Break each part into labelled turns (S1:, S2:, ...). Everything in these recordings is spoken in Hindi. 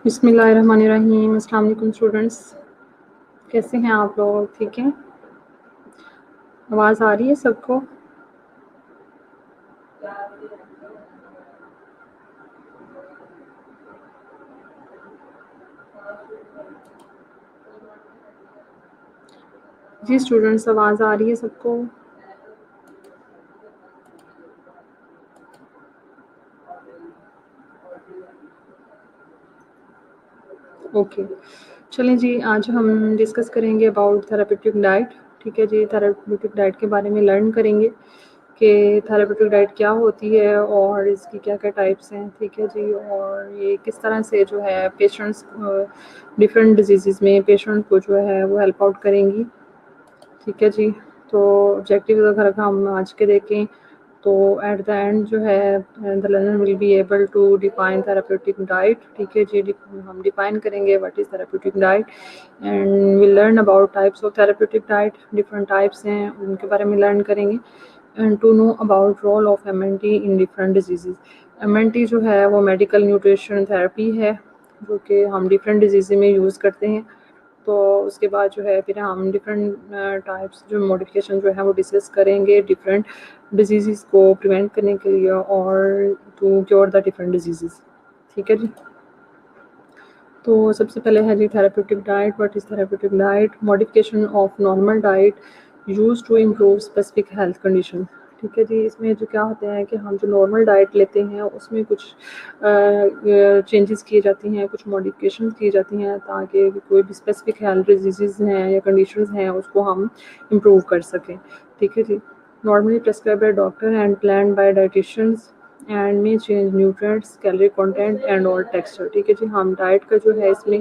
S1: बिस्मिल्लाहिर्रहमानिर्रहीम। अस्सलाम वालेकुम स्टूडेंट्स, कैसे हैं आप लोग? ठीक हैं? आवाज़ आ रही है सबको? जी स्टूडेंट्स, आवाज़ आ रही है सबको? ओके, चलें जी, आज हम डिस्कस करेंगे अबाउट थेरेपेटिक डाइट। ठीक है जी, थेरेपेटिक डाइट के बारे में लर्न करेंगे कि थेरेपेटिक डाइट क्या होती है और इसकी क्या-क्या टाइप्स हैं। ठीक है जी, और ये किस तरह से जो है पेशेंट्स डिफरेंट डिजीज़ेज़ में पेशेंट को जो है वो हेल्प आउट करेंगी। ठीक है जी, तो ऑब्जेक्टिव अगर हम आज के देखें तो एट द एंड जो है the learner will be able to define therapeutic diet. ठीक है जी, हम डिफाइन करेंगे what is therapeutic diet and will learn about types of therapeutic diet. Different types हैं, उनके बारे में लर्न करेंगे and to know about role of MNT in different diseases. MNT जो है वो मेडिकल न्यूट्रिशन थेरेपी है जो कि हम डिफरेंट डिजीज़ में यूज़ करते हैं। तो उसके बाद जो है फिर हम डिफरेंट टाइप्स जो मॉडिफिकेशन जो है वो डिस्कस करेंगे डिफरेंट डिजीज़ को प्रिवेंट करने के लिए और to cure the different disease. ठीक है जी, तो सबसे पहले है जी therapeutic diet. What is therapeutic diet? Modification of normal diet used to improve specific health condition. ठीक है जी, इसमें जो क्या होता है कि हम जो नॉर्मल डाइट लेते हैं उसमें कुछ चेंजेस किए जाती हैं, कुछ मॉडिफिकेशन की जाती हैं ताकि कोई भी स्पेसिफिक हेल्थ डिजीज़ हैं या कंडीशंस हैं उसको हम इम्प्रूव कर सकें। ठीक है जी, normally prescribe by doctor and plan by dietitians and में change nutrients, calorie content and और टेक्सचर। ठीक है जी, हम डाइट का जो है इसमें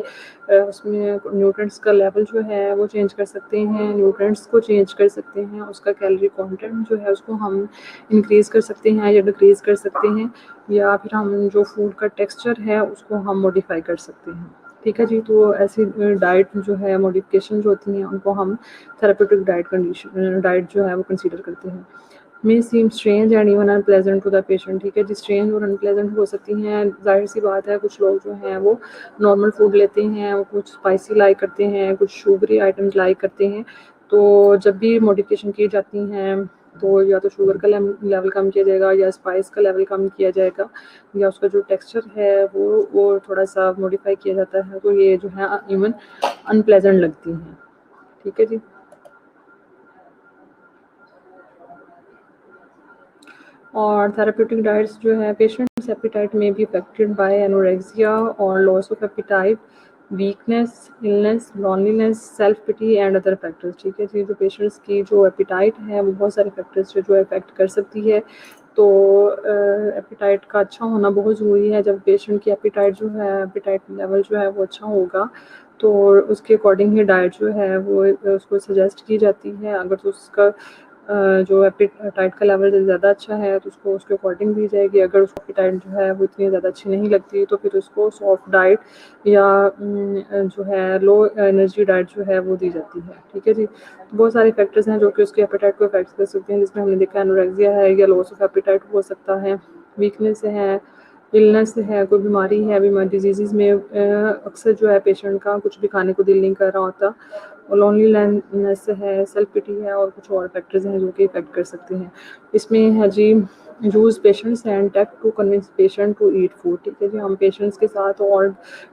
S1: उसमें न्यूट्रिएंट्स का लेवल जो है वो चेंज कर सकते हैं, न्यूट्रिएंट्स को चेंज कर सकते हैं, उसका कैलोरी कंटेंट जो है उसको हम इंक्रीज़ कर सकते हैं या डिक्रीज़ कर सकते हैं, या फिर हम जो फूड का टेक्सचर है उसको हम मॉडिफाई कर सकते हैं। ठीक है जी, तो ऐसी डाइट जो है मॉडिफिकेशन जो होती हैं उनको हम थेरेप्यूटिक डाइट जो है वो कंसीडर करते हैं। May seem strange and even unpleasant to the patient. ठीक है जी, स्ट्रेंज और अनप्लेजेंट हो सकती हैं, जाहिर सी बात है। कुछ लोग जो हैं वो नॉर्मल फूड लेते हैं, वो कुछ स्पाइसी लाइक करते हैं, कुछ शुगरी आइटम्स लाइक करते हैं। तो जब भी मॉडिफिकेशन की जाती हैं तो या तो शुगर का लेवल कम किया जाएगा या स्पाइस का लेवल कम किया जाएगा, या उसका जो टेक्सचर है वो थोड़ा सा मॉडिफाई किया जाता है, तो ये जो है इवन अनप्लेजेंट लगती हैं। ठीक है जी। और थेरेप्यूटिक डाइट्स जो है, पेशेंट्स एपिटाइट में बी अफेक्टेड बाय एनोरेक्सिया और loss of appetite, weakness, illness, loneliness, self pity and other factors. ठीक है जी, जो पेशेंट्स की जो एपिटाइट है वो बहुत सारे फैक्टर्स जो अफेक्ट कर सकती है। तो एपिटाइट का अच्छा होना बहुत ज़रूरी है। जब पेशेंट की एपिटाइट जो है, एपिटाइट लेवल जो है वो अच्छा होगा तो उसके अकॉर्डिंग ही डाइट जो है वो उसको सजेस्ट की जाती है। अगर तो उसका जो एपिटाइट का लेवल ज़्यादा अच्छा है तो उसको उसके अकॉर्डिंग दी जाएगी। अगर उसको एपिटाइट जो है वो इतनी ज़्यादा अच्छी नहीं लगती तो फिर उसको सॉफ्ट डाइट या जो है लो एनर्जी डाइट जो है वो दी जाती है। ठीक है जी, तो बहुत सारे फैक्टर्स हैं जो कि उसके एपिटाइट को अफेक्ट कर सकते हैं, जिसमें हमने देखा एनोरेक्सिया है या लॉस ऑफ एपिटाइट हो सकता है, वीकनेस है, इलनेस है, कोई बीमारी है, बीमारी डिजीज़ में अक्सर जो है पेशेंट का कुछ भी खाने को दिल नहीं कर रहा होता, और लोनलीनेस है, सेल्फ पिटी है, और कुछ और फैक्टर्स हैं जो कि इफेक्ट कर सकते हैं। इसमें है जी, use patients and tact to convince patient to eat food. ठीक है जी, हम पेशेंट्स के साथ और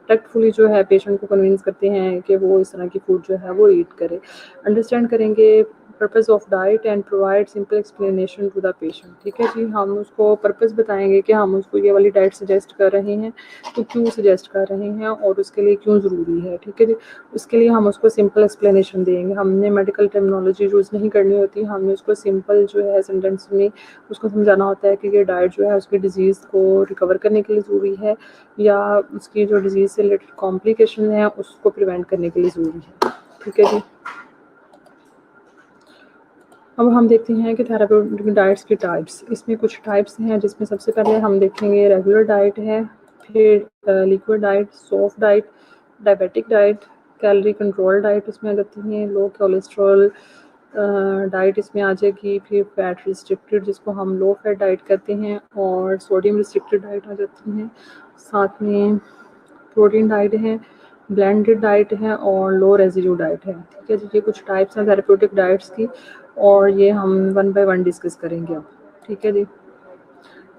S1: टैक्टफुली जो है पेशेंट को कन्विंस करते हैं कि वो इस तरह की फूड जो है वो ईट करे। अंडरस्टैंड करेंगे purpose of diet and provide simple explanation to the patient. ठीक है जी, हम उसको पर्पस बताएंगे कि हम उसको ये वाली डाइट सजेस्ट कर रहे हैं तो क्यों सजेस्ट कर रहे हैं और उसके लिए क्यों ज़रूरी है। ठीक है जी, उसके लिए हम उसको सिंपल एक्सप्लेनेशन देंगे। हमने मेडिकल टर्मिनोलॉजी यूज़ नहीं करनी होती, हमें उसको सिंपल जो है सेंटेंस में उसको समझाना होता है कि ये डाइट जो है उसकी डिज़ीज़ को रिकवर करने के लिए ज़रूरी है या उसकी जो डिज़ीज़ से रिलेटेड कॉम्प्लिकेशन है उसको प्रिवेंट करने के लिए ज़रूरी है। ठीक है जी, अब हम देखते हैं कि थेरेप्यूटिक डाइट्स की टाइप्स। इसमें कुछ टाइप्स हैं, जिसमें सबसे पहले हम देखेंगे रेगुलर डाइट है, फिर liquid diet, soft diet, diabetic diet, calorie control diet इसमें आ जाती हैं, लो कोलेस्ट्रॉल डाइट इसमें आ जाएगी, फिर फैट रिस्ट्रिक्टेड जिसको हम लो फैट डाइट कहते हैं, और सोडियम रिस्ट्रिक्टेड डाइट आ जाती हैं। साथ में प्रोटीन डाइट है, ब्लेंडेड डाइट है और लो रेजिड्यू डाइट है। ठीक है जी, ये कुछ टाइप्स हैं थेरेप्यूटिक डाइट्स की, और ये हम वन बाय वन डिस्कस करेंगे अब। ठीक है जी,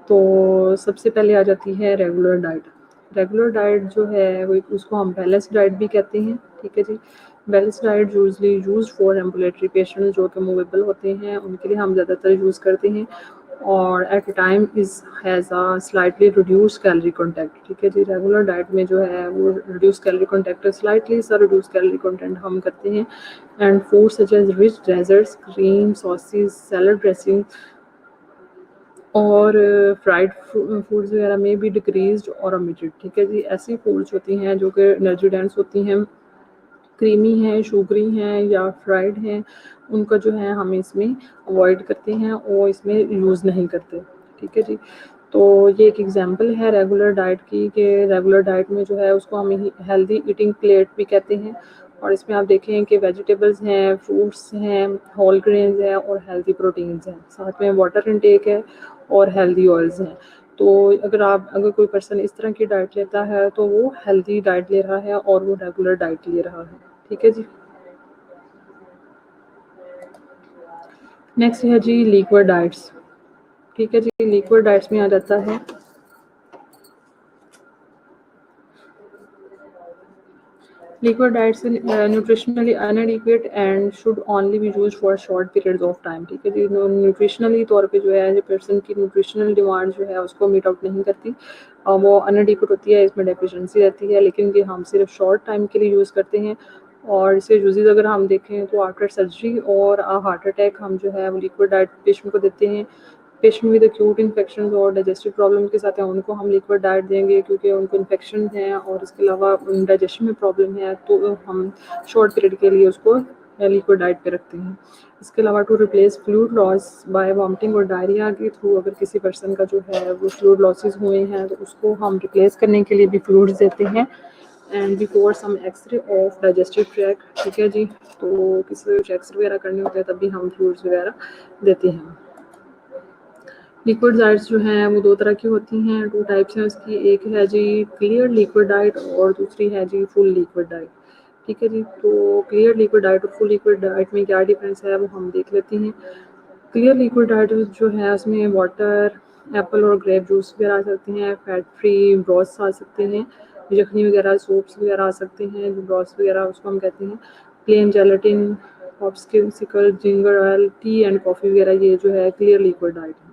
S1: तो सबसे पहले आ जाती है रेगुलर डाइट। रेगुलर डाइट जो है वो उसको हम बैलेंस डाइट भी कहते हैं। ठीक है जी, balance diet usually use for ambulatory patient जो कि मूवेबल होते हैं उनके लिए हम ज़्यादातर यूज़ करते हैं, और at a time is has a slightly reduce calorie content. ठीक है जी, रेगुलर डाइट में जो है वो रिड्यूस कैलोरी कंटेंट स्लाइटली सा रिड्यूस कैलोरी कंटेंट हम करते हैं, and food such as rich desserts, cream, sauces, salad dressing और फ्राइड फूड्स वगैरह में भी डिक्रीज्ड और ओमिटेड। ठीक है जी, ऐसी फूड्स होती हैं जो कि एनर्जी डेंस होती हैं, क्रीमी हैं, शुगरी हैं या फ्राइड हैं, उनका जो है हम इसमें अवॉइड करते हैं और इसमें यूज़ नहीं करते। ठीक है जी, तो ये एक एग्जांपल है रेगुलर डाइट की कि रेगुलर डाइट में जो है उसको हम हेल्दी ईटिंग प्लेट भी कहते हैं, और इसमें आप देखें कि वेजिटेबल्स हैं, फ्रूट्स हैं, होल ग्रेन्स हैं और हेल्दी प्रोटीन्स हैं, साथ में वाटर इनटेक है और हेल्दी ऑयल्स हैं। तो अगर कोई पर्सन इस तरह की डाइट लेता है तो वो हेल्दी डाइट ले रहा है और वो रेगुलर डाइट ले रहा है। ठीक है जी, नेक्स्ट है जी लिक्विड डाइट्स। ठीक है जी, लिक्विड डाइट्स में आ जाता है liquid diets nutritionally inadequate and should only be used for short periods of time। ठीक है जी, न्यूट्रिशनली तौर पे जो है पर्सन की न्यूट्रिशनल डिमांड जो है उसको मीट आउट नहीं करती, और वो अनएडिक्वेट होती है, इसमें डेफिशिएंसी रहती है, लेकिन ये हम सिर्फ शॉर्ट टाइम के लिए यूज़ करते हैं। और इसे यूजेज अगर हम देखें तो आफ्टर सर्जरी और हार्ट अटैक हम जो है वो लिक्विड डाइट पेशेंट को देते हैं, पेशेंट विद एक्यूट इन्फेक्शन और डाइजेस्टिव प्रॉब्लम के साथ हैं उनको हम लिक्विड डाइट देंगे, क्योंकि उनको इन्फेक्शन है और इसके अलावा डाइजेशन में प्रॉब्लम है, तो हम शॉर्ट पीरियड के लिए उसको लिक्विड डाइट पे रखते हैं। इसके अलावा to replace fluid loss by vomiting और डायरिया के थ्रू, अगर किसी पर्सन का जो है वो फ्लूइड लॉसेस हुए हैं तो उसको हम रिप्लेस करने के लिए भी फ्लूइड्स देते हैं। And before some x-ray of digestive tract, ठीक है जी, तो किसी एक्सरे वगैरह करने होते हैं तब भी हम फ्लूइड्स वगैरह देते हैं। लिक्विड डाइट्स जो हैं वो दो तरह की होती हैं, टू टाइप्स हैं उसकी, एक है जी क्लियर लिक्विड डाइट और दूसरी है जी फुल लिक्विड डाइट, ठीक है जी। तो क्लियर लिक्विड डाइट और फुल लिक्विड डाइट में क्या डिफरेंस है वो हम देख लेते हैं। क्लियर लिक्विड डाइट जो है उसमें वाटर, एप्पल और ग्रेप जूस वगैरह आ सकते हैं, फैट फ्री ब्रॉथ्स आ सकते हैं, यखनी वगैरह सूप्स वगैरह आ सकते हैं, जो ब्रॉथ्स वगैरह उसको हम कहते हैं। Plain gelatin, popsicle, ginger oil, tea and coffee वगैरह ये जो है क्लियर लिक्विड डाइट है।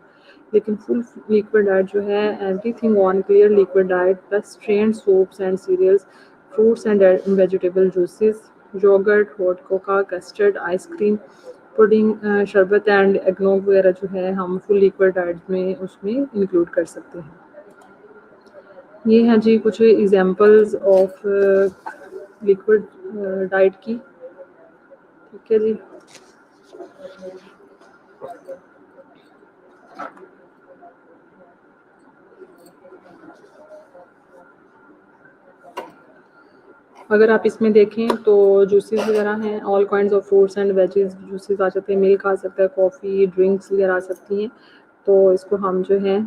S1: लेकिन फुल लिक्विड डाइट जो है everything on clear liquid diet plus strained soups and cereals, fruits and vegetable juices, yogurt, hot cocoa, custard, ice cream, pudding, sharbat and eggnog वगैरह जो है हम फुल लिक्विड डाइट में उसमें इंक्लूड कर सकते हैं। ये हैं जी कुछ एग्जांपल्स ऑफ लिक्विड डाइट की, ठीक है जी। अगर आप इसमें देखें तो जूसेस वगैरह हैं, all kinds of fruits and veggies juices आ सकते हैं, मिल्क आ सकता है, कॉफ़ी, ड्रिंक्स वगैरह आ सकती हैं। तो इसको हम जो है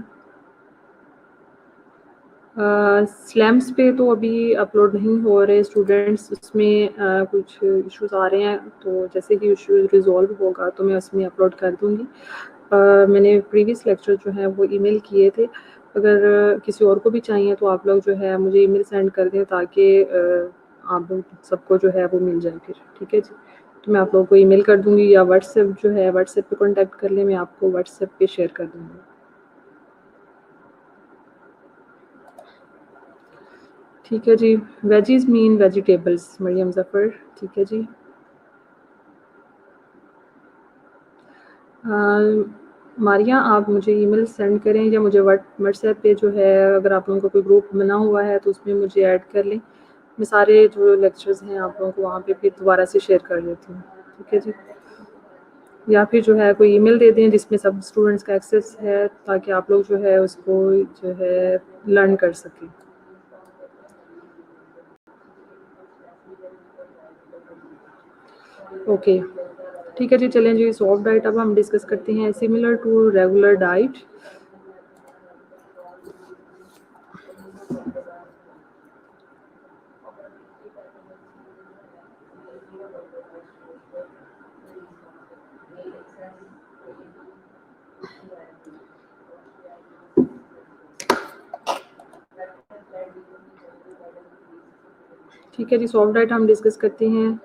S1: स्लैम्स पे तो अभी अपलोड नहीं हो रहे स्टूडेंट्स, उसमें कुछ इश्यूज आ रहे हैं, तो जैसे कि इशू रिजॉल्व होगा तो मैं उसमें अपलोड कर दूँगी। मैंने प्रीवियस लेक्चर जो है वो ईमेल किए थे, अगर किसी और को भी चाहिए तो आप लोग जो है मुझे ईमेल सेंड कर दें ताकि आप लोग सबको जो है वो मिल जाए फिर, ठीक है जी। तो मैं आप लोगों को ईमेल कर दूँगी या व्हाट्सएप जो है व्हाट्सएप पे कॉन्टैक्ट कर लें, मैं आपको व्हाट्सएप पे शेयर कर दूँगी। ठीक है जी। Veggies mean vegetables, Maryam Zafar, ठीक है जी। मारिया आप मुझे ईमेल सेंड करें या मुझे व्हाट्सएप पे जो है अगर आप लोगों का कोई ग्रुप बना हुआ है तो उसमें मुझे ऐड कर लें। मैं सारे जो लेक्चर्स हैं आप लोगों को वहाँ पे फिर दोबारा से शेयर कर देती हूँ, ठीक है जी। या फिर जो है कोई ईमेल दे दें जिसमें सब स्टूडेंट्स का एक्सेस है ताकि आप लोग जो है उसको जो है लर्न कर सकें। ओके, ठीक है जी। चलें जी, सॉफ्ट डाइट अब हम डिस्कस करते हैं। सिमिलर टू रेगुलर डाइट, ठीक है जी। सॉफ्ट डाइट हम डिस्कस करते हैं।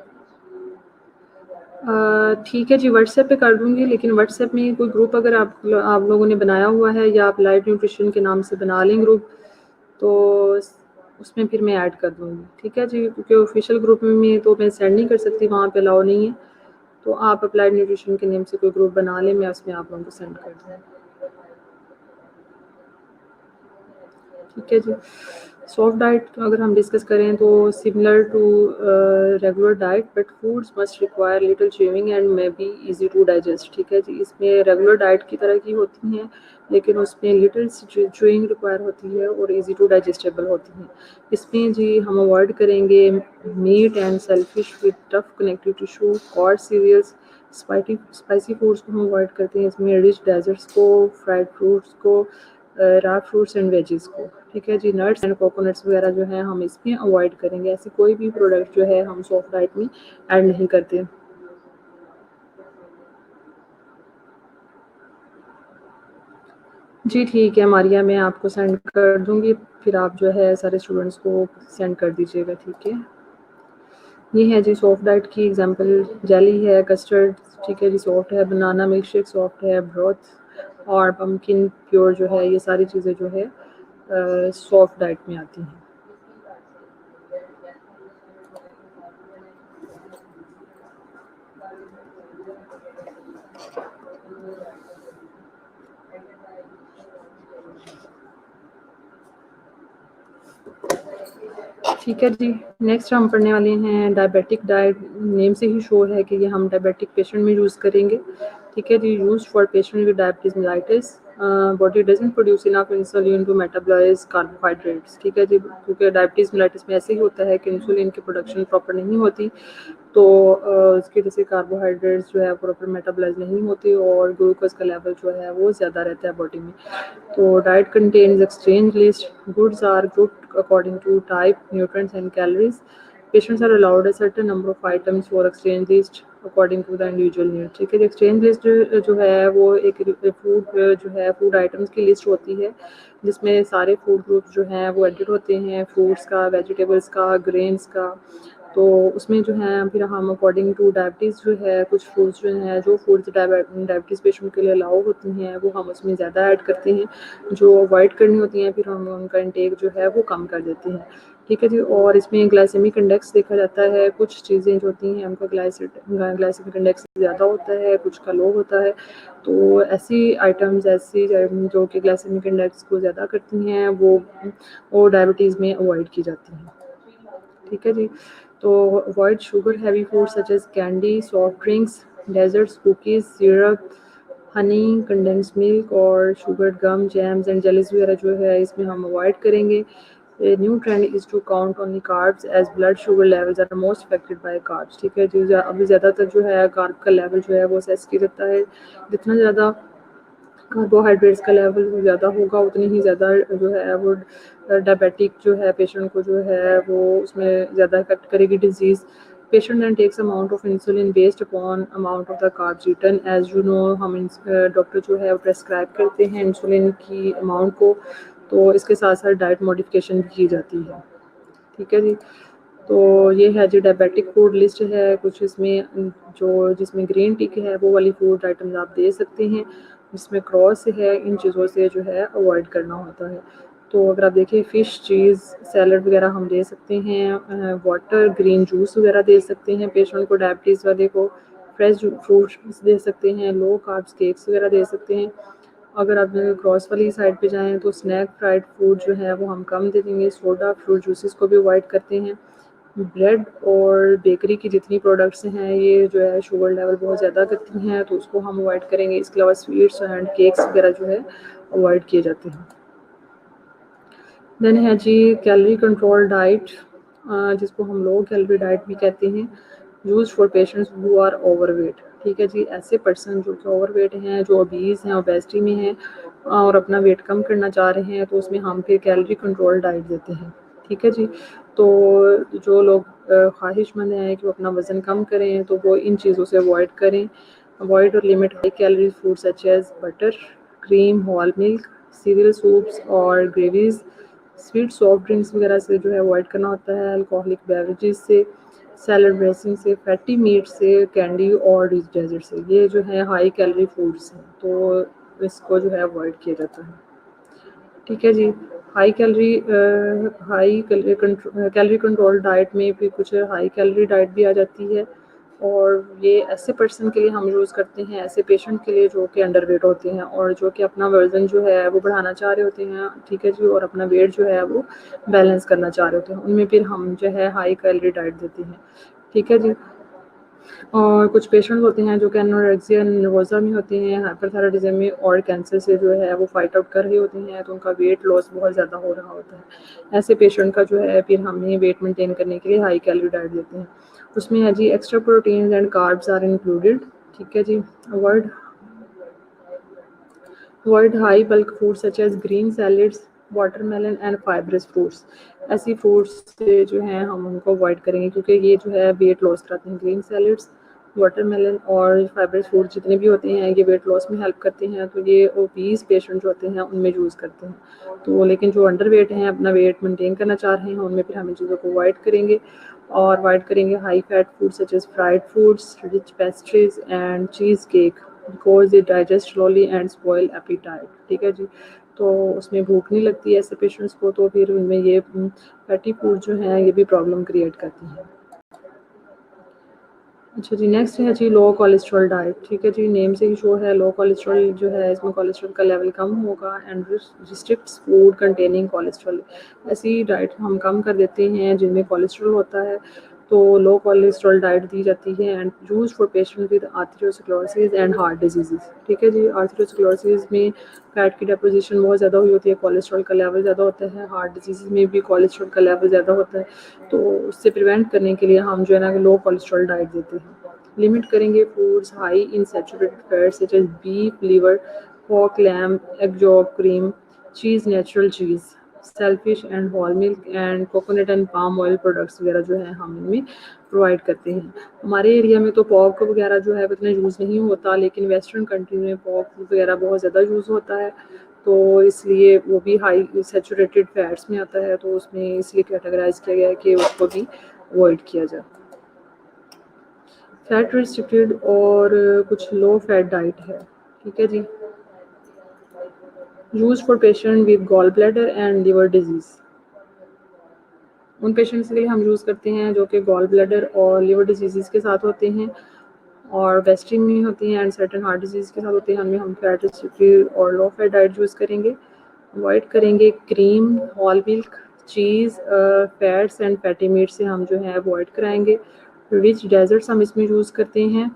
S1: ठीक है जी, व्हाट्सएप पे कर दूँगी, लेकिन व्हाट्सएप में कोई ग्रुप अगर आप लोगों ने बनाया हुआ है या आप लाइट न्यूट्रिशन के नाम से बना लें ग्रुप, तो उसमें फिर मैं ऐड कर दूँगी, ठीक है जी। क्योंकि ऑफिशियल ग्रुप में तो मैं सेंड नहीं कर सकती, वहाँ पे अलाउ नहीं है। तो आप अप्लाइड न्यूट्रिशन के नेम से कोई ग्रुप बना लें, मैं उसमें आप लोगों को सेंड कर दूँगी, ठीक है जी। सॉफ्ट डाइट अगर हम डिस्कस करें तो similar to regular diet but foods must require little chewing and may be easy to digest, ठीक है जी। इसमें रेगुलर डाइट की तरह की होती हैं, लेकिन उसमें लिटिल च्यूइंग रिक्वायर होती है और इजी टू डाइजेस्टेबल होती हैं। इसमें जी हम अवॉइड करेंगे meat and shellfish with tough connective tissue, coarse cereals, spicy foods को हम अवॉइड करते हैं। इसमें रिच डेजर्ट्स को, फ्राइड फ्रूट्स को, रॉ फ्रूट्स एंड वेजीज़ को, ठीक है जी। नट्स एंड कोकोनट्स वगैरह जो है हम इसमें अवॉइड करेंगे। ऐसी कोई भी प्रोडक्ट जो है हम सॉफ्ट डाइट में ऐड नहीं करते। जी ठीक है मारिया, मैं आपको सेंड कर दूँगी, फिर आप जो है सारे स्टूडेंट्स को सेंड कर दीजिएगा, ठीक है। ये है जी सॉफ्ट डाइट की एग्जांपल, जेली है, कस्टर्ड, ठीक है जी, सॉफ्ट है, बनाना मिल्क शेक सॉफ्ट है, ब्रोथ और पम्पकिन प्योर जो है, ये सारी चीज़ें जो है सॉफ्ट डाइट में आती हैं। ठीक है जी, नेक्स्ट हम पढ़ने वाले हैं डायबिटिक डाइट। नेम से ही शो है कि ये हम डायबिटिक पेशेंट में यूज़ करेंगे। ठीक है जी, used for patient with diabetes mellitus. Body doesn't produce enough insulin to metabolize carbohydrates. ठीक है जी, क्योंकि डायबिटीज मेलाइटिस में ऐसे ही होता है कि इंसुलिन की प्रोडक्शन प्रॉपर नहीं होती, तो उसकी वजह से कार्बोहाइड्रेट्स जो है प्रॉपर मेटाबॉलाइज नहीं होती और ग्लूकोज का लेवल जो है वो ज़्यादा रहता है बॉडी में। तो diet contains exchange list. Goods are grouped according to type, nutrients, and calories. Patients are allowed a certain number of items for exchange list according to the individual need. ठीक है, एक्सचेंज लिस्ट जो है वो एक फूड जो है फूड आइटम्स की लिस्ट होती है जिसमें सारे फूड ग्रुप्स जो हैं वो एडिट होते हैं, फ्रूट्स का, वेजिटेबल्स का, ग्रेन्स का। तो उसमें जो है फिर हम अकॉर्डिंग टू डायबिटीज़ जो है कुछ फूड्स जो हैं जो फूड्स डायबिटीज़ पेशेंट के लिए अलाउ होती हैं वो हम उसमें ज़्यादा ऐड करते हैं, जो अवॉइड करनी होती हैं फिर हम उनका इंटेक जो है वो कम कर देते हैं। ठीक है जी, और इसमें ग्लाइसेमिक इंडेक्स देखा जाता है। कुछ चीज़ें जो होती हैं उनका ग्लाइसेमिक इंडेक्स ज़्यादा होता है, कुछ का लो होता है। तो ऐसी आइटम्स जो कि ग्लाइसेमिक इंडेक्स को ज़्यादा करती हैं वो डायबिटीज़ में अवॉइड की जाती हैं। ठीक है जी, तो avoid sugar heavy food such as candy, soft drinks, desserts, cookies, syrup, honey, condense milk और sugar gum, jams and jellies वगैरह जो है इसमें हम अवॉइड करेंगे। A new trend is to count only carbs as blood sugar levels are most affected by carbs। ठीक है जी, अभी ज़्यादातर जो है कार्ब का लेवल जो है वो असेस किया जाता है। जितना ज़्यादा कार्बोहाइड्रेट्स का लेवल ज़्यादा होगा उतनी ही ज़्यादा जो है वो डायबिटिक जो है पेशेंट को जो है वो उसमें ज़्यादा इफेक्ट करेगी disease. Patient then takes amount of insulin based upon amount of the carbs eaten. As you know हम डॉक्टर जो है वो प्रेस्क्राइब करते हैं इंसुलिन की अमाउंट को, तो इसके साथ साथ डाइट मॉडिफिकेशन भी की जाती है। ठीक है जी, तो ये है जी डायबिटिक फूड लिस्ट है कुछ इसमें जो जिसमें ग्रीन टिक है वो वाली फूड आइटम्स आप दे सकते हैं, जिसमें क्रॉस है इन चीज़ों से जो है अवॉइड करना होता है। तो अगर आप देखिए फ़िश, चीज़, सैलड वगैरह हम दे सकते हैं, वाटर, ग्रीन जूस वगैरह दे सकते हैं पेशेंट को, डायबिटीज़ वाले को फ्रेश फ्रूट्स दे सकते हैं, लो कार्ब्स केक्स वगैरह दे सकते हैं। अगर आप क्रॉस वाली साइड पे जाएँ तो स्नैक, फ्राइड फूड जो है वो हम कम दे देंगे, सोडा, फ्रूट जूसेस को भी अवॉइड करते हैं। ब्रेड और बेकरी की जितनी प्रोडक्ट्स हैं ये जो है शुगर लेवल बहुत ज़्यादा करती हैं तो उसको हम अवॉइड करेंगे। इसके अलावा स्वीट्स एंड केक्स वगैरह जो है अवॉइड किए जाते हैं। देन है जी कैलोरी कंट्रोल डाइट, जिसको हम लो कैलोरी डाइट भी कहते हैं, use for patients who are overweight. ठीक है जी, ऐसे पर्सन जो कि ओवरवेट हैं, जो ओबीज हैं, ओबेसिटी में हैं और अपना वेट कम करना चाह रहे हैं तो उसमें हम फिर कैलोरी कंट्रोल डाइट देते हैं। ठीक है जी, तो जो लोग ख्वाहिशमंद हैं कि वो अपना वज़न कम करें तो वो इन चीज़ों से अवॉइड करें। अवॉइड और limit high calorie food such as butter, cream, whole milk, cereal soups और ग्रेवीज। स्वीट सॉफ्ट ड्रिंक्स वगैरह से जो है अवॉइड करना होता है, अल्कोहलिक बेवरेजेस से, सैलड ड्रेसिंग से, फैटी मीट से, कैंडी और डेजर्ट से। ये जो है हाई कैलोरी फूड्स हैं तो इसको जो है अवॉइड किया जाता है। ठीक है जी, हाई कैलोरी कंट्रोल डाइट में भी कुछ हाई कैलोरी डाइट भी आ जाती है और ये ऐसे पर्सन के लिए हम यूज़ करते हैं, ऐसे पेशेंट के लिए जो कि अंडर वेट होते हैं और जो कि अपना वज़न जो है वो बढ़ाना चाह रहे होते हैं। ठीक है जी, और अपना वेट जो है वो बैलेंस करना चाह रहे होते हैं, उनमें फिर हम जो है हाई कैलोरी डाइट देते हैं। ठीक है जी, और कुछ पेशेंट्स होते हैं जो कि एनोरेक्सिया नर्वोसा में होते हैं, हाइपरथायरायडिज्म में और कैंसर से जो है वो फाइट आउट कर रहे होते हैं तो उनका वेट लॉस बहुत ज़्यादा हो रहा होता है। ऐसे पेशेंट का जो है फिर हमें वेट मेंटेन करने के लिए हाई कैलोरी डाइट देते हैं। उसमें है जी extra proteins and carbs are included. ठीक है जी, avoid avoid high bulk food such as green salads, watermelon and fibrous fruits. ऐसी फ्रूट्स से जो है हम उनको अवॉइड करेंगे क्योंकि ये जो है वेट लॉस कराते हैं। ग्रीन सैलेड्स, वाटरमेलन और फाइब्रस फ्रूट जितने भी होते हैं ये वेट लॉस में हेल्प करते हैं, तो ये ओबीज पेशेंट जो होते हैं उनमें यूज़ करते हैं। तो लेकिन जो अंडर वेट हैं, अपना वेट मेंटेन करना चाह रहे हैं, उनमें फिर हम इन चीज़ों को अवॉइड करेंगे और अवॉइड करेंगे high fat food such as fried foods, rich pastries and cheese cake because they digest slowly and spoil appetite. ठीक है जी, तो उसमें भूख नहीं लगती है ऐसे पेशेंट्स को, तो फिर उनमें ये फैटी फूड जो है ये भी प्रॉब्लम क्रिएट करती है। अच्छा जी, नेक्स्ट है जी लो कोलेस्ट्रॉल डाइट। ठीक है जी, नेम से ही शो है लो कोलेस्ट्रॉल जो है, इसमें कोलेस्ट्रॉल का लेवल कम होगा and restricts food containing cholesterol. ऐसी डाइट हम कम कर देते हैं जिनमें कोलेस्ट्रॉल होता है, तो लो कोलेस्ट्रॉल डाइट दी जाती है and use for patient with atherosclerosis and heart diseases. ठीक है जी, आर्थरोस्क्लेरोसिस में फैट की डेपोजिशन बहुत ज़्यादा हुई होती है, कोलेस्ट्रॉल का लेवल ज़्यादा होता है, हार्ट डिजीज़ में भी कोलेस्ट्रॉल का लेवल ज़्यादा होता है, तो उससे प्रिवेंट करने के लिए हम जो है ना लो कोलेस्ट्रॉल डाइट देते हैं। लिमिट करेंगे foods high in saturated fats such as beef, liver, pork, lamb, egg yolk, cream, cheese, natural cheese, shellfish and whole milk and coconut and palm oil products वगैरह जो है हम इनमें प्रोवाइड करते हैं। हमारे एरिया में तो पॉर्क वगैरह जो है उतना यूज़ नहीं होता, लेकिन वेस्टर्न कंट्री में पॉर्क वगैरह बहुत ज़्यादा यूज़ होता है, तो इसलिए वो भी हाई सैचुरेटेड फैट्स में आता है, तो उसमें इसलिए कैटेगराइज किया गया है कि उसको भी अवॉइड किया जाए। फैट रिस्ट्रिक्टेड और कुछ लो फैट डाइट है। ठीक है जी, use for patient with gall bladder and liver disease. उन पेशेंट्स के लिए हम यूज़ करते हैं जो कि गॉल ब्लैडर और लिवर डिजीज़ के साथ होते हैं और वेस्टिंग में होती हैं एंड सर्टेन हार्ट डिजीज़ के साथ होते हैं, हमें हम फैट रिस्ट्रिक्टेड और लो फैट डाइट यूज़ करेंगे। अवॉइड करेंगे cream, whole milk, cheese, fats and fatty meat से हम जो है अवॉइड कराएंगे। रिच डेजर्ट्स हम इसमें यूज़ करते हैं।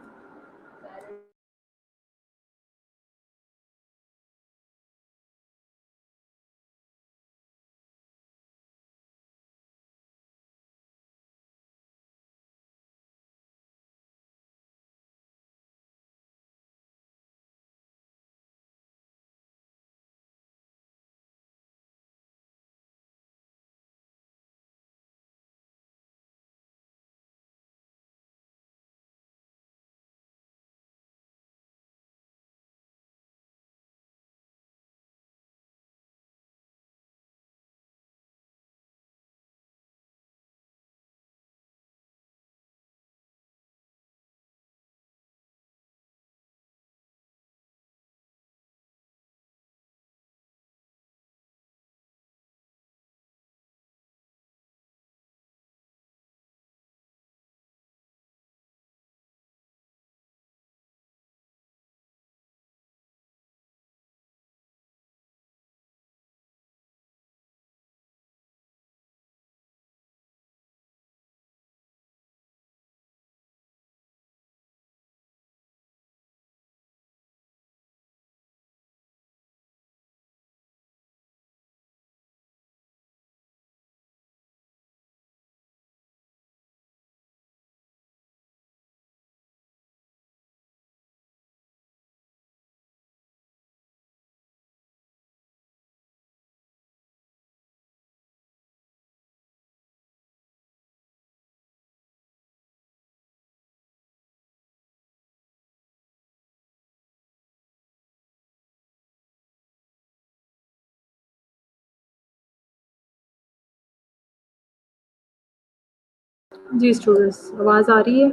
S1: जी स्टूडेंट्स, आवाज़ आ रही है?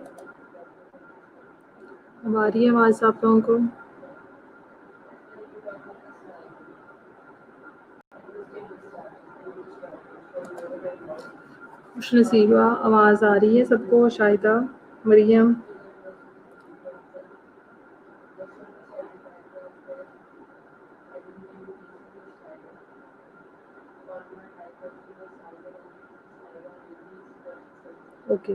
S1: अब आ रही है आवाज़ आप लोगों को? खुशनसीबा, आवाज़ आ रही है सबको? शाहिदा, मरियम? ओके।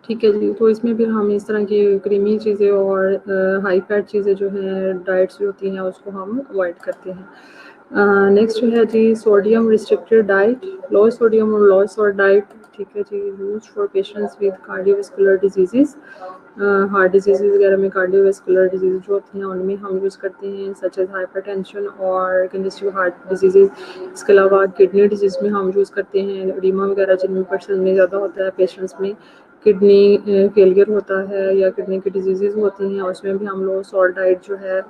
S1: ठीक है जी, तो इसमें फिर हम इस तरह की क्रीमी चीज़ें और हाई फैट चीज़ें जो हैं, डाइट्स जो होती हैं, उसको हम अवॉइड करते हैं। नेक्स्ट है जी sodium restricted diet, low sodium और लो सॉल्ट डाइट। ठीक है जी, use for patients with cardiovascular disease. Heart disease वगैरह में कार्डियोवास्कुलर डिजीज़ जो होती हैं उनमें हम यूज़ करते हैं, सच एज़ हाइपरटेंशन और कंजेस्टिव हार्ट डिजीज़। इसके अलावा किडनी डिजीज़ में हम यूज़ करते हैं, एडिमा वगैरह जिनमें परसेंट में ज़्यादा होता है पेशेंट्स में, किडनी फेलियर होता है या किडनी की डिजीज़ होती हैं, उसमें भी हम लोग सॉल्ट डाइट जो है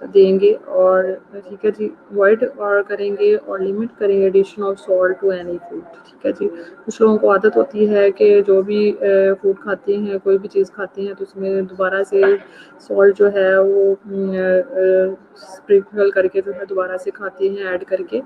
S1: देंगे। और ठीक है जी, अवॉइड और करेंगे और लिमिट करेंगे addition of salt to any food. ठीक है जी, कुछ लोगों को आदत होती है कि जो भी फूड खाते हैं, कोई भी चीज़ खाते हैं, तो उसमें दोबारा से सॉल्ट जो है वो स्प्रिंकल करके जो है दोबारा से खाते हैं ऐड करके।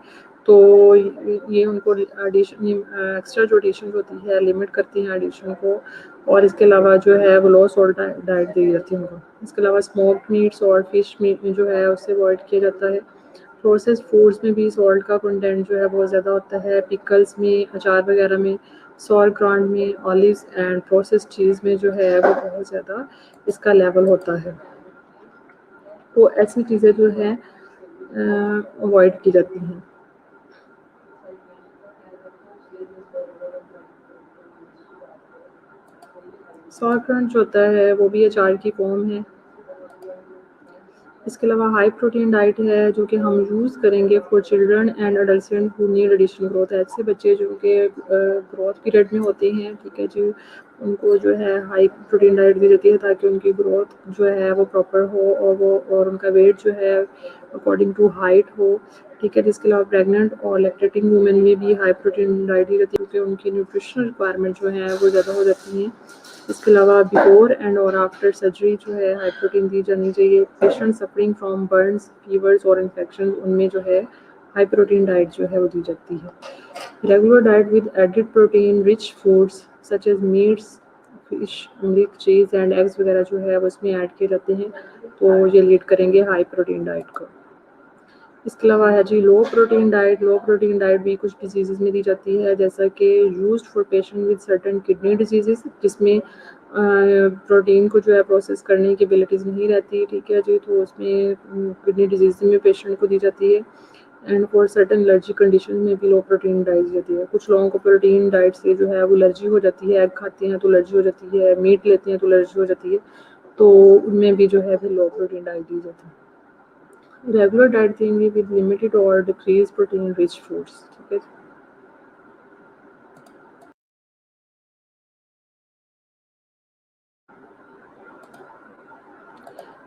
S1: तो ये उनको एडिशन एक्स्ट्रा जो एडिशन होती है लिमिट करती हैं एडिशन को। और इसके अलावा जो है वो लो सॉल्ट डाइट दी जाती है उनको। इसके अलावा स्मोक्ड मीट्स और फिश मीट जो है उससे अवॉइड किया जाता है। प्रोसेस्ड फूड्स में भी सॉल्ट का कंटेंट जो है बहुत ज़्यादा होता है। पिकल्स में, अचार वगैरह में, सॉरक्रॉन्ड में, ऑलिव्स एंड प्रोसेस्ड चीज़ में जो है वो बहुत ज़्यादा इसका लेवल होता है। तो ऐसी चीज़ें जो हैं अवॉइड की जाती हैं। सॉरक्रॉन्ड जो होता है वो भी अचार की फॉर्म है। इसके अलावा हाई प्रोटीन डाइट है जो कि हम यूज़ करेंगे for children and adolescent who need additional growth. ऐसे बच्चे जो कि ग्रोथ पीरियड में होते हैं, ठीक है जी, उनको जो है हाई प्रोटीन डाइट दी जाती है ताकि उनकी ग्रोथ जो है वो प्रॉपर हो और उनका वेट जो है अकॉर्डिंग टू हाइट हो। ठीक है, इसके अलावा प्रेग्नेंट और लैक्टेटिंग वुमेन में भी हाई प्रोटीन डाइट दी जाती है क्योंकि उनकी न्यूट्रिशनल रिक्वायरमेंट जो है वो ज़्यादा हो जाती हैं। इसके अलावा बिफोर एंड और आफ्टर सर्जरी जो है हाई प्रोटीन दी जानी चाहिए। Patient suffering from Burns, fevers और इन्फेक्शन, उनमें जो है हाई प्रोटीन डाइट जो है वो दी जाती है। Regular diet with added protein rich foods such as meats, fish, milk, cheese and eggs वगैरह जो है वो उसमें ऐड किए जाते हैं, तो ये लीड करेंगे हाई प्रोटीन डाइट को। इसके अलावा है जी लो प्रोटीन डाइट। लो प्रोटीन डाइट भी कुछ डिजीज़ में दी जाती है, जैसा कि used for patient with certain kidney disease, जिसमें प्रोटीन को जो है प्रोसेस करने की एबिलिटीज़ नहीं रहती। ठीक है जी, तो उसमें किडनी डिजीज़ में पेशेंट को दी जाती है। And for certain allergy condition में भी लो प्रोटीन डाइट दी जाती है। कुछ लोगों को प्रोटीन डाइट से जो है वो एलर्जी हो जाती है, एग खाते हैं तो एलर्जी हो जाती है, मीट लेते हैं तो एलर्जी हो जाती है, तो उनमें भी जो है फिर लो प्रोटीन डाइट दी जाती है। रेगुलर डाइट देंगे विद लिमिटेड और डिक्रीज प्रोटीन रिच फूड्स। ठीक है।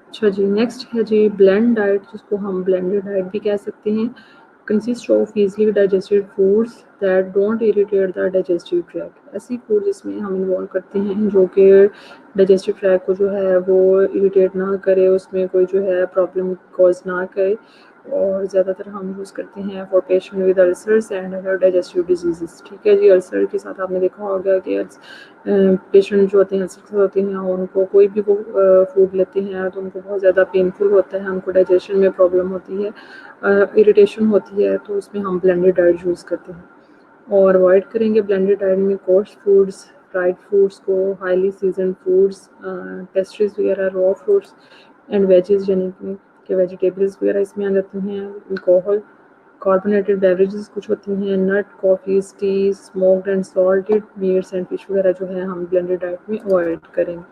S1: अच्छा जी, नेक्स्ट है जी ब्लेंड डाइट, जिसको हम ब्लेंडेड डाइट भी कह सकते हैं। Consist of easily digested foods that don't irritate the digestive track. ऐसी फूड जिसमें हम इन्वॉल्व करते हैं जो कि डाइजेस्टिव ट्रैक को जो है वो इरिटेट ना करे, उसमें कोई जो है प्रॉब्लम कॉज ना करे। और ज़्यादातर हम यूज़ करते हैं for patient with ulcers and other digestive disease. ठीक है जी, अल्सर के साथ आपने देखा होगा कि पेशेंट जो होते हैं अल्सर होते हैं, उनको कोई भी वो फूड लेते हैं तो उनको बहुत ज़्यादा पेनफुल होता है, उनको डाइजेशन में प्रॉब्लम होती है, इरिटेशन होती है, तो उसमें हम ब्लेंडेड डाइट यूज़ करते हैं। और अवॉइड करेंगे ब्लेंडेड डाइट में कोर्स फूड्स, फ्राइड फूड्स को, हाईली सीजन फूड्स, पेस्ट्रीज वगैरह, रॉ फ्रूट्स एंड वेजेस, यानी कि वेजिटेबल्स वगैरह इसमें आ जाती हैं। अल्कोहल, कार्बोनेटेड बेवरेजेस कुछ होती हैं, nut, coffees, tea, smoked and salted meats and fish वगैरह जो है हम ब्लेंडेड डाइट में अवॉइड करेंगे।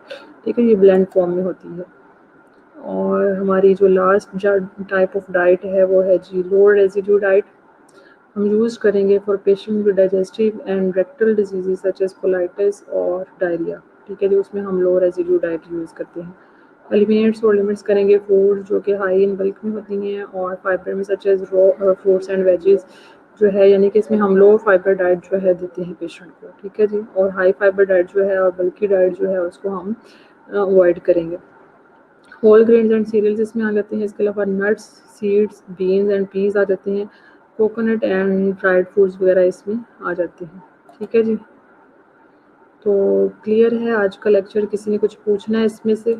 S1: ठीक है, ये ब्लेंड फॉर्म में होती है। और हमारी जो लास्ट टाइप ऑफ डाइट है वो है जी लो रेजिड्यू डाइट। हम यूज़ करेंगे for patient with digestive and rectal disease such as colitis और डायरिया। ठीक है जी, उसमें हम लो रेजिड्यू डाइट यूज़ करते हैं। एलिमिनेट्स और लिमिट्स करेंगे फूड जो कि हाई इन बल्क में होती हैं और फाइबर में such as raw fruits and veggies जो है, यानी कि इसमें हम लो फाइबर डाइट जो है देते हैं पेशेंट को। ठीक है जी, और हाई फाइबर डाइट जो है और बल्की डाइट जो है उसको हम अवॉइड करेंगे। होल ग्रेन्स एंड सीरियल्स इसमें आ जाते हैं। इसके अलावा nuts, seeds, beans and peas आ जाते हैं। कोकोनट एंड ड्राइड फ्रूट्स वगैरह इसमें आ जाते हैं। ठीक है जी, तो क्लियर है आज का लेक्चर? किसी ने कुछ पूछना है इसमें से?